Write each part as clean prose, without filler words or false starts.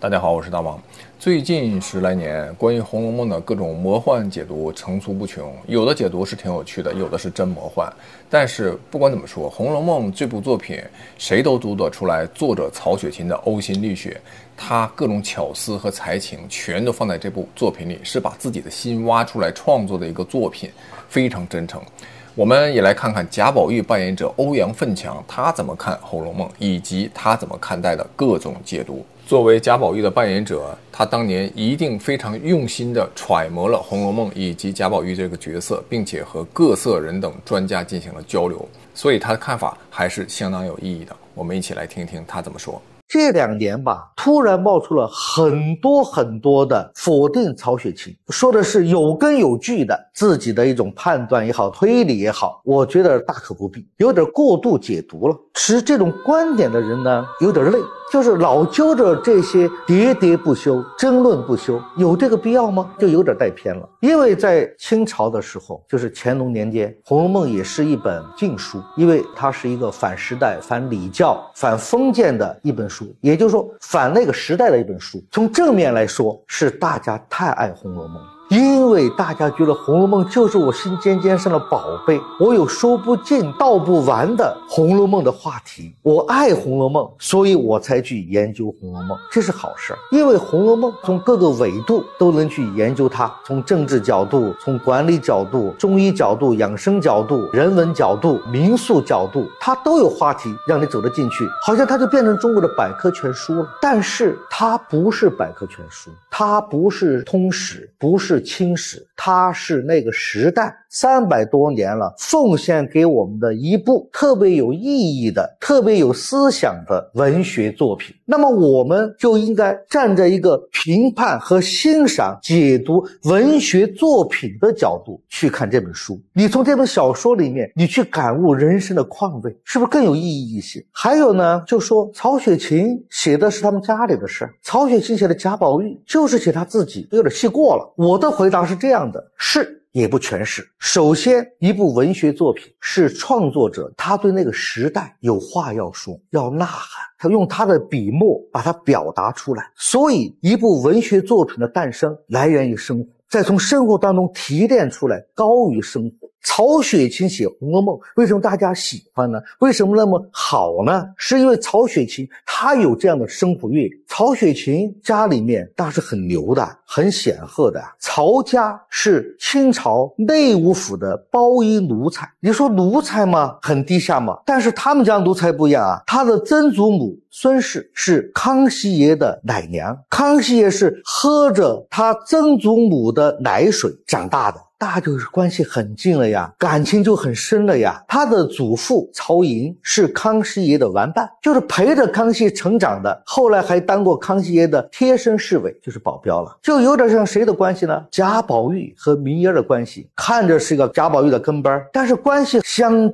大家好，我是大王。最近10来年，關於《紅樓夢》的各種魔幻解讀层出不窮，有的解讀是挺有趣的，有的是真魔幻。但是不管怎麼說，《紅樓夢》這部作品，誰都讀得出來，作者曹雪芹的嘔心瀝血，他各種巧思和才情全都放在這部作品裡，是把自己的心挖出來創作的一個作品，非常真誠。我們也來看看賈寶玉扮演者歐陽奮強，他怎麼看《紅樓夢》，以及他怎麼看待的各種解讀。作為賈寶玉的扮演者，他當年一定非常用心地揣摩了《紅楼夢》以及賈寶玉這個角色，並且和各色人等專家進行了交流，所以他的看法還是相当有意義的。我們一起來聽聽他怎麼說。這2年吧，突然冒出了很多的否定曹雪芹，說的是有根有据的自己的一种判斷也好，推理也好，我覺得大可不必，有點過度解讀了。持這種觀點的人呢，有點累，就是老揪着這些喋喋不休，爭論不休，有這個必要嗎？就有點帶偏了。因為在清朝的時候，就是乾隆年間，《紅樓夢》也是一本禁書，因為它是一個反時代、反禮教、反封建的一本書，也就是說反那個時代的一本書。從正面來說，是大家太愛《紅樓夢》了，因為大家覺得《紅樓夢》就是我心尖上的寶貝，我有說不盡道不完的《紅樓夢》的話題，我愛《紅樓夢》，所以我才去研究《紅樓夢》，這是好事。因為《紅樓夢》從各個維度都能去研究它，從政治角度，從管理角度，中醫角度，養生角度，人文角度，民俗角度，它都有話題讓你走得進去，好像它就变成中国的百科全書了。但是它不是百科全書，它不是通史，不是清史，它是那个时代300多年了奉獻給我們的一部特別有意義的、特別有思想的文學作品。那麼我們就應該站在一個評判和欣賞、解讀文學作品的角度去看這本書。你從這本小說裡面，你去感悟人生的況味，是不是更有意義一些？還有呢，就說曹雪芹寫的是他們家裡的事，曹雪芹寫的賈寶玉就是寫他自己，有點戲過了。我的回答是這樣的，是也不全是。首先，一部文學作品是創作者他對那個時代有話要說，要吶喊，他用他的筆墨把它表達出來。所以一部文學作品的誕生來源於生活，再從生活當中提煉出來，高於生活。曹雪芹寫《紅樓夢》為什麼大家喜歡呢？為什麼那麼好呢？是因為曹雪芹他有這樣的生活閱歷。曹雪芹家裡面當然是很牛的，很顯赫的。曹家是清朝內務府的包衣奴才。你說奴才嘛，很低下嘛，但是他們家奴才不一樣啊。他的曾祖母孫氏是康熙爺的奶娘，康熙爺是喝着他曾祖母的奶水長大的，大家就是關係很近了呀，感情就很深了呀。他的祖父曹寅是康熙爺的玩伴，就是陪着康熙成長的，後來還當過康熙爺的貼身侍衛，就是保鏢了。就有點像誰的關係呢？賈寶玉和明爺的關係，看着是個賈寶玉的跟班，但是關係相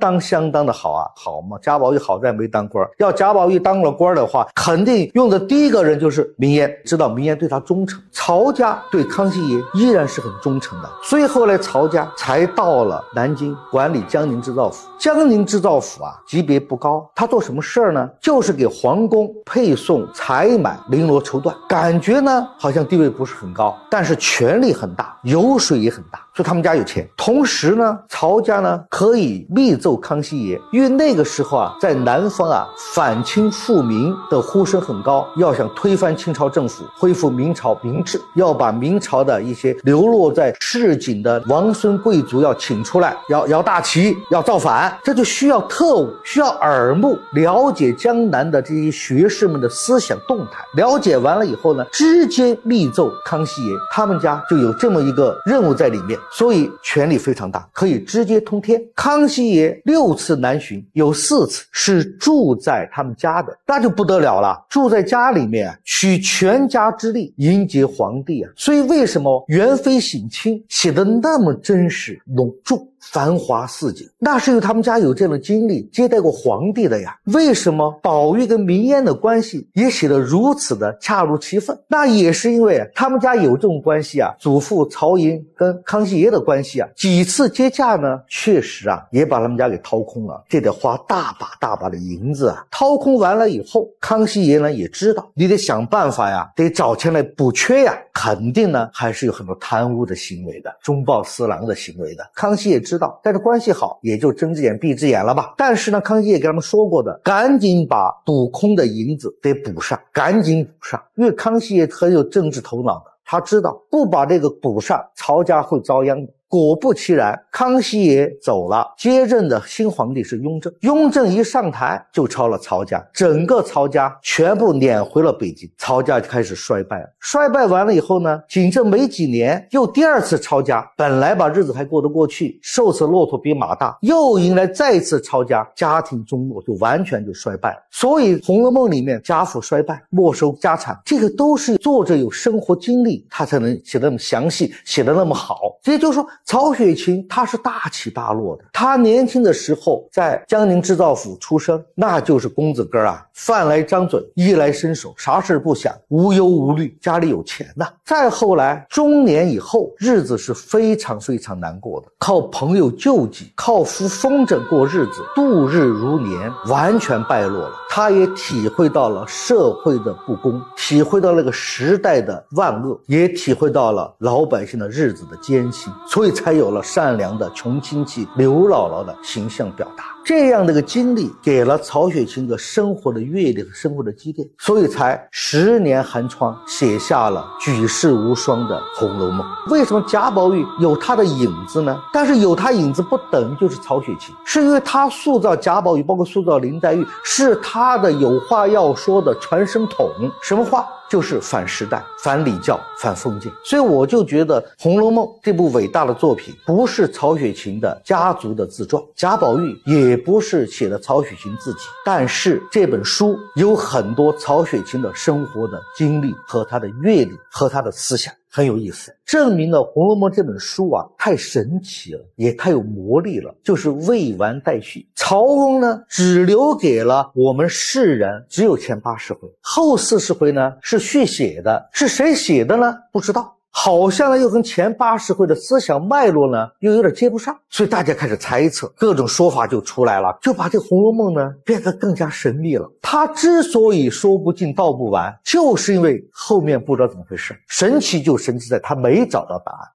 當的好啊。好嘛，賈寶玉好在沒當官，要賈寶玉當了官的話，肯定用的第一個人就是明爺，知道明爺對他忠誠。曹家對康熙爺依然是很忠誠的，所以後來曹家才到了南京管理江寧織造府。江寧織造府啊，級別不高，他做什麼事兒呢？就是給皇宮配送採買绫羅綢緞，感覺呢好像地位不是很高，但是權力很大，油水也很大，所以他們家有錢。同時呢，曹家呢可以密奏康熙爺，因為那個時候啊，在南方啊，反清復明的呼聲很高，要想推翻清朝政府，恢復明朝明治，要把明朝的一些流落在市井的王孙貴族要請出來，要搖大旗，要造反，這就需要特務，需要耳目，了解江南的這些學士們的思想動態，了解完了以後呢，直接密奏康熙爺，他們家就有這麼一個任務在裡面，所以權力非常大，可以直接通天。康熙爺6次南巡，有4次是住在他們家的，那就不得了了，住在家裡面，取全家之力迎接皇帝啊。所以為什麼元妃省親寫得那麼真實隆重？繁華似錦，那是因為他們家有這樣的經歷，接待過皇帝的呀。為什麼寶玉跟明煙的關係也寫得如此的恰如其分？那也是因為他們家有這種關係啊，祖父曹寅跟康熙爺的關係啊，幾次接駕呢，確實啊，也把他們家給掏空了，這得花大把的銀子啊。掏空完了以後，康熙爺呢也知道，你得想辦法呀，得找錢來補缺呀，肯定呢還是有很多貪污的行為的，中飽私囊的行為的。康熙也知道，但是關係好，也就睁只眼闭只眼了吧。但是呢，康熙也跟他們說過的，趕緊把賭空的銀子得補上，趕緊補上，因為康熙也很有政治頭腦的，他知道不把這個補上，曹家會遭殃的。果不其然，康熙爺走了，接任的新皇帝是雍正。雍正一上台就抄了曹家，整個曹家全部撵回了北京，曹家就開始衰敗了。衰敗完了以後呢，僅這沒幾年又第二次抄家，本來把日子還過得過去，瘦死骆驼比馬大，又迎來再一次抄家，家庭中落，就完全就衰敗了。所以《紅樓夢》裡面家父衰敗，没收家產，這個都是作者有生活經歷，他才能寫得那麼詳細，寫得那麼好。也就是說，曹雪芹他是大起大落的，他年輕的時候在江寧织造府出生，那就是公子哥啊，饭來張嘴，衣來伸手，啥事不想，無憂無慮，家裡有錢吶。再後來中年以後，日子是非常难過的，靠朋友救济，靠扶风筝過日子，度日如年，完全敗落了。他也體會到了社會的不公，體會到那個時代的萬惡，也體會到了老百姓的日子的艱辛，所以才有了善良的窮親戚劉姥姥的形象表達。這樣的一個經歷給了曹雪芹的生活的閱歷和生活的積澱，所以才10年寒窗寫下了舉世無雙的《紅樓夢》。為什麼賈寶玉有他的影子呢？但是有他影子不等於就是曹雪芹，是因為他塑造賈寶玉，包括塑造林黛玉，是他的有話要說的傳聲筒。什麼話？就是反時代、反礼教、反封建。所以我就覺得《紅樓夢》這部偉大的作品不是曹雪芹的家族的自傳，賈寶玉也不是寫的曹雪芹自己，但是這本書有很多曹雪芹的生活的經歷和他的閱歷和他的思想，很有意思，證明了《紅樓夢》這本書啊太神奇了，也太有魔力了，就是未完待續。曹公呢只留給了我們世人只有前80回，後40回呢是續寫的，是誰寫的呢？不知道。好像呢又跟前80回的思想脈絡呢又有點接不上，所以大家開始猜測，各種說法就出來了，就把这《紅楼夢》呢變得更加神秘了。它之所以說不盡道不完，就是因為後面不知道怎麼回事。神奇就神奇在它沒找到答案。